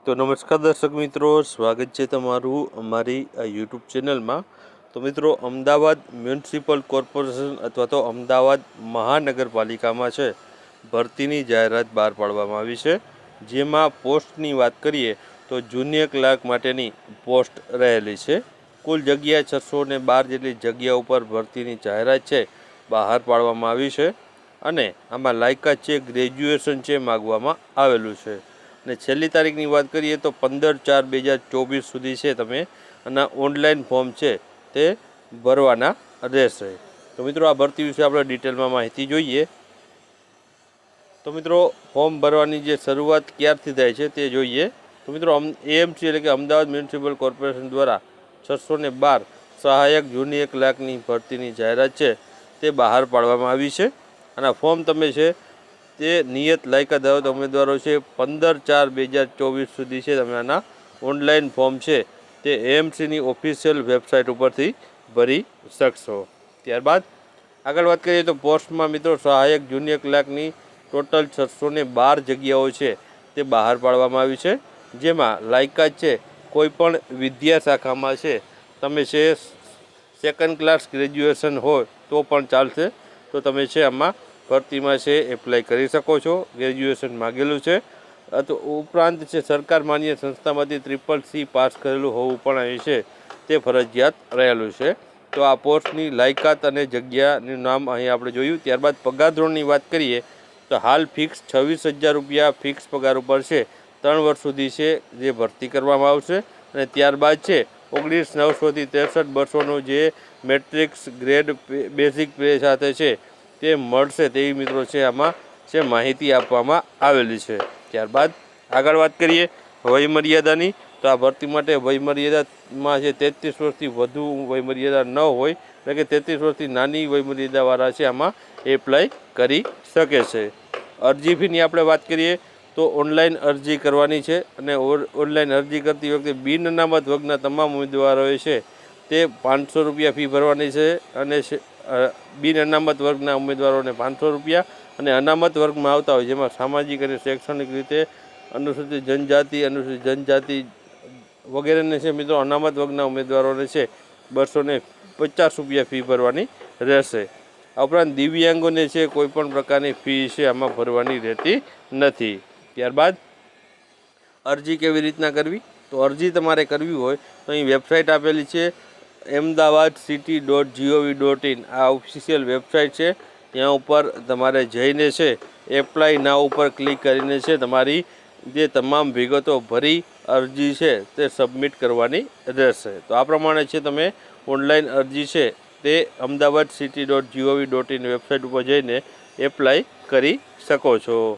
તો નમસ્કાર દર્શક મિત્રો, સ્વાગત છે તમારું અમારી આ યુટ્યુબ ચેનલમાં। તો મિત્રો, અમદાવાદ મ્યુનિસિપલ કોર્પોરેશન અથવા તો અમદાવાદ મહાનગરપાલિકામાં છે ભરતીની જાહેરાત બહાર પાડવામાં આવી છે। જેમાં પોસ્ટની વાત કરીએ તો જુનિયર ક્લાર્ક માટેની પોસ્ટ રહેલી છે। કુલ જગ્યા 612 જેટલી જગ્યા ઉપર ભરતીની જાહેરાત છે બહાર પાડવામાં આવી છે। અને આમાં લાયકાત છે ગ્રેજ્યુએશન છે માગવામાં આવેલું છે। અને છેલ્લી તારીખની વાત કરીએ તો 15/4/2024 સુધી છે તમે આના ઓનલાઈન ફોર્મ છે તે ભરવાના રહેશે। તો મિત્રો, આ ભરતી વિશે આપણે ડિટેલમાં માહિતી જોઈએ। તો મિત્રો, ફોર્મ ભરવાની જે શરૂઆત ક્યારથી થાય છે તે જોઈએ। તો મિત્રો, એએમસી એટલે કે અમદાવાદ મ્યુનિસિપલ કોર્પોરેશન દ્વારા 612 સહાયક જુનિયર ક્લાર્કની ભરતીની જાહેરાત છે તે બહાર પાડવામાં આવી છે। અને ફોર્મ તમે છે તે નિયત લાયકાત ધરાવતા ઉમેદવારો છે 15/4/2024 સુધી છે તમે આના ઓનલાઈન ફોર્મ છે તે એએમસીની ઓફિશિયલ વેબસાઇટ ઉપરથી ભરી શકશો। ત્યારબાદ આગળ વાત કરીએ તો પોસ્ટમાં મિત્રો સહાયક જુનિયર ક્લાર્કની ટોટલ 612 જગ્યાઓ છે તે બહાર પાડવામાં આવી છે। જેમાં લાયકાત છે કોઈપણ વિદ્યા શાખામાં છે તમે છે સેકન્ડ ક્લાસ ગ્રેજ્યુએશન હોય તો પણ ચાલશે। તો તમે છે આમાં ભરતીમાં છે એપ્લાય કરી શકો છો, ગ્રેજ્યુએશન માગેલું છે। તો ઉપરાંત છે સરકાર માન્ય સંસ્થામાંથી CCC પાસ કરેલું હોવું પણ અહીં છે તે ફરજિયાત રહેલું છે। તો આ પોસ્ટની લાયકાત અને જગ્યાનું નામ અહીં આપણે જોયું। ત્યારબાદ પગાર ધોરણની વાત કરીએ તો હાલ ફિક્સ 26,000 રૂપિયા ફિક્સ પગાર ઉપર છે 3 વર્ષ સુધી છે જે ભરતી કરવામાં આવશે। અને ત્યારબાદ છે 19,900 થી 63,200નો જે મેટ્રિક્સ ગ્રેડ બેઝિક પે સાથે છે તે મળશે તેવી મિત્રો છે આમાં છે માહિતી આપવામાં આવેલી છે। ત્યારબાદ આગળ વાત કરીએ વયમર્યાદાની, તો આ ભરતી માટે વયમર્યાદામાં છે 33 વર્ષથી વધુ વયમર્યાદા ન હોય એટલે કે 33 વર્ષથી નાની વયમર્યાદાવાળા છે આમાં એપ્લાય કરી શકે છે। અરજી ફીની આપણે વાત કરીએ તો ઓનલાઈન અરજી કરવાની છે। અને ઓનલાઈન અરજી કરતી વખતે બિન અનામત વર્ગના તમામ ઉમેદવારોએ છે તે 500 રૂપિયા ફી ભરવાની છે। અને બિન અનામત વર્ગના ઉમેદવારોને 500 રૂપિયા, અને અનામત વર્ગમાં આવતા હોય જેમાં સામાજિક અને શૈક્ષણિક રીતે અનુસૂચિત જનજાતિ વગેરેને છે મિત્રો અનામત વર્ગના ઉમેદવારોને છે 250 રૂપિયા ફી ભરવાની રહેશે। આ ઉપરાંત દિવ્યાંગોને છે કોઈપણ પ્રકારની ફી છે આમાં ભરવાની રહેતી નથી। ત્યારબાદ અરજી કેવી રીતના કરવી, તો અરજી તમારે કરવી હોય તો અહીં વેબસાઇટ આપેલી છે ahmedabadcity.gov.in। આ ઓફિશિયલ વેબસાઇટ છે। ત્યાં ઉપર તમારે જઈને છે એપ્લાય નાવ ઉપર ક્લિક કરીને છે તમારી જે તમામ વિગતો ભરી અરજી છે તે સબમિટ કરવાની રહેશે। તો આ પ્રમાણે છે તમે ઓનલાઈન અરજી છે તે ahmedabadcity.gov.in વેબસાઇટ ઉપર જઈને એપ્લાય કરી શકો છો।